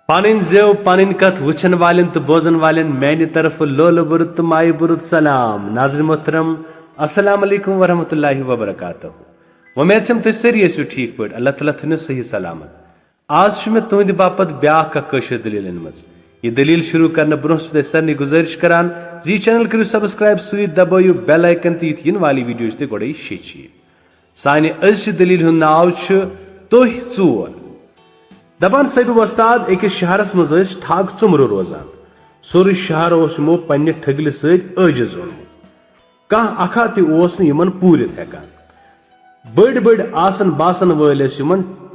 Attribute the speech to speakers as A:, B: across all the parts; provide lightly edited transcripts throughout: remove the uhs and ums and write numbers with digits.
A: पन जेव पन कथ वुचन वालन तो बोजन वालन मैंने तरफ लोल बुरुत तो माय बुरुत सलाम नाज़रीन मोहतरम अस्सलाम वालेकुम वरहमतुल्लाहि वबरकातुहू। उम्मीद छम तुम सारी ऐसो ठीक पे अल्लाह ताला थनो सही सलामत। आज मे तुहद बापत ब्याह कशर दलील अनमज। यह दलील शुरू करने ब्रोह सरनी गुजारिश करान जी चैनल करो सब्सक्राइब सत दबाइयो बेल आइकन तो इन वाली वीडियो ते गोड़े शेची। सानि अज दलील हुंद नाव तुह चोर। दपान सब वस्ताद अकिस शहरस मज ठग चुमरो रोजान। सोर शहर यमो पन्ने ठगल सजिज ओनमुत। कह अखा तमन पूरित हेकान। बड़ बड़ आसन बासन वल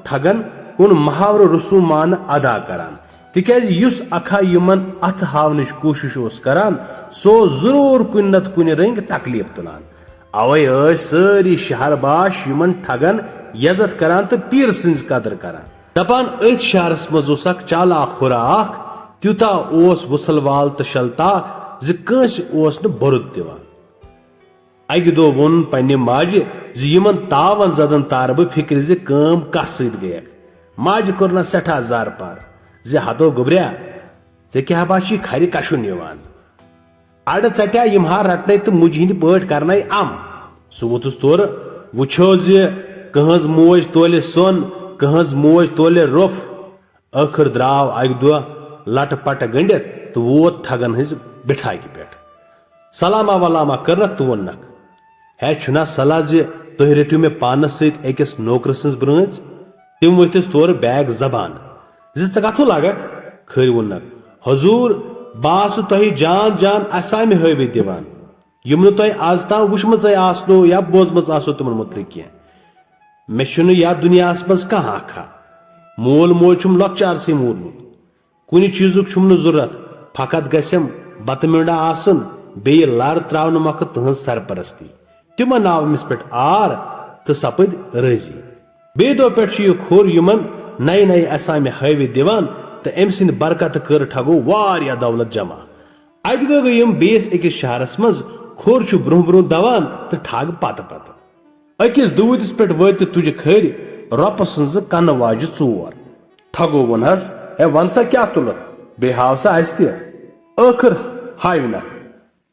A: ठगन कुन मुहावरो रसूमान अदा करान तिकाज युस अखा यमन अथ हावन कोशिश करान सो जरूर कुन नत कुन रंग तकलीफ तुलान। अवै सारी शहर बाश यमन ठगन यजत करान तो पीर सिंज कदर करान। दपान अथ शहरस मज चालाक खुराक त्यूता वसल वाल तो शलताक जस बरुद दिवान। अकि दो वोन पन्ने माजे यमन तावन जदन तार बह फिक्र कम कस गयक। माज कोर सठा जार पार हतो गुब्रिया क्या बाशी खर कशुन यवान अड़ चट्या यमहा रटने तो मुझ हिंद पट करने अम। सह वोतुस तोर वुछो कहज मोज तोले सोन कहज मोज तोले रुफ। आखिर द्राव अक दह लट पट गंडित तो वोत ठगन हज बिठाक पे सलामा वलामा करनक तो वोनक है छुना सलाह तुह रटू मे पानस सकिस नौकर सज ब्रांच। तम वथिस तोर बैग जबान कथु लगक खर वोनक हजूर बास तुह जान जान असामि हवित दिवान यम तुह आज ताम वुचम आसनो या बोजम आसो तुम मुतलिक कह। मे या दुनिया मज कह अखा मोल मोज छुम लक्चार से मूलमुत कुन चीजुक छुम जरूरत फकत गसम बत मिंडा आसन बे लर त्रावन मौक तुहज सरपरस्ती तिमन आव अमिस पे आर तो सपद राजी। बे दो पे यह खोर यमन नई नई असामि हवित दिवान तो अम सिंद बरकत कर ठगो वारिया दौलत जमा। अक दो गई बेस अकिस शहरस मज खोर ब्रोह ब्रोह दवान तो ठग पत पत अकिस दूदिस पे वत तुझ खर रोप सज कन वाज चोर। ठगो वनस है वन सा क्या तुल बे हाव सा आखिर हावनक।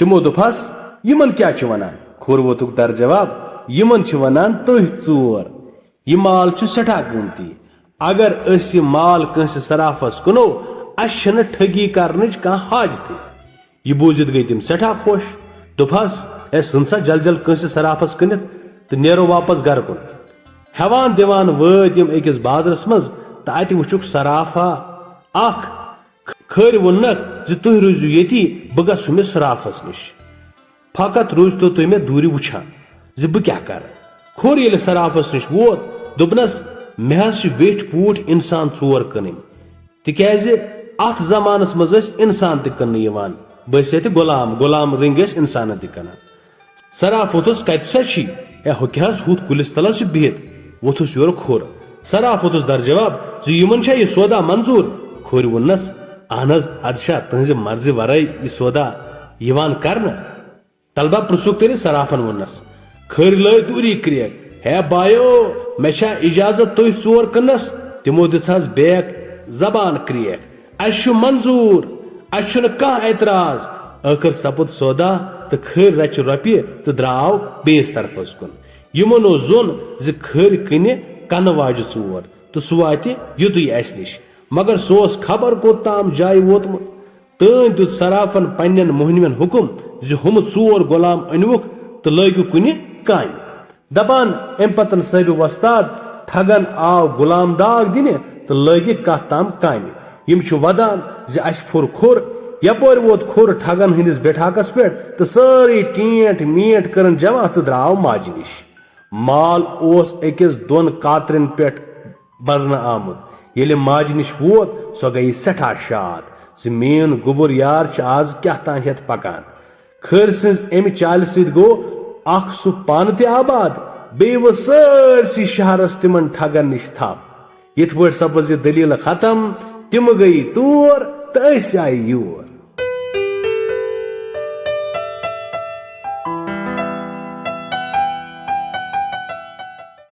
A: तमो दोपस यमन क्या वनान खोर वोतुक दर जवाब यमन वनान तुह चोर यह माल सठा कीमती अगर अस यह माल कंस सराफस कुनो अस ठगी कर हाजत। यह बूजित गई तम सठा खुश दोपस है सुनसा जल जल कंस सराफस कनित तो नेरो वापस घर कुन। हेवान दिवान वत अकिस बाजरस मज तो अत वुचुक सराफा अख खर वोनक तुह रूजू ये बह गु सराफस निश फकत रोज तो तुह मे दूर वुछान बह क्या कर। खोर ये सराफस निश वोत दोपनस मे वेठ पूट इंसान चोर कन तिकाज अथ जमानस मज इंसान तन बस गुलाम गुलाम रिंग इंसान तन। सराफ वोतुस कत सा हुक्यास हुत कुलिस तल बिहित वोथुस योर खोर। सराफ वोतुस दर जवाब यमन यह सौदा मंजूर। खोर वोनस अहन अदशा तहज मर्जी वराई यह सौदा यवान करन। तलबा पृछुक तेरे सराफन वोनस खर लय दूरी क्रेक है बायो मे इजाजत तुह चोर कनस। तमो दिस बैक जबान क्रेक अस मंजूर अस कह एतराज। आखिर सपुद सौदा तो खर रच रोपये तो द्राव बेस तरफस कुन। यमो जोन खर कने कन वाज चोर तो सह वात युतु अस निश मगर सोस खबर कोताम जाय वोतमुत। तन दुत सराफन पन्न मोहनवन हुकुम हम चोर गुलाम अनवुक तो लगियो कुन काम। दपान अम पतन सब वस्ताद ठगन आव गुलाम दाग दिन तो लगे कत ताम काम। यम वदान अस फोर खोर यपर वोत खोर ठगन हंदिस बैठाकस पे तो सारी टीट मीट कर जमा तो द्राव माज निश। माल ओस अकिस दोन कातरन पे बरन आमुत ये माज निश वोत सो गई सठा शाद मेन गुबुर यार आज क्या तान हेत पकान। खर सिंज अमि चाल सत गो अख सु पान ते आबाद बे वो सरसी शहरस तिमन ठगन निश थप। यथ पे सपज दलील खत्म तम गई तोर तो अस आय योर।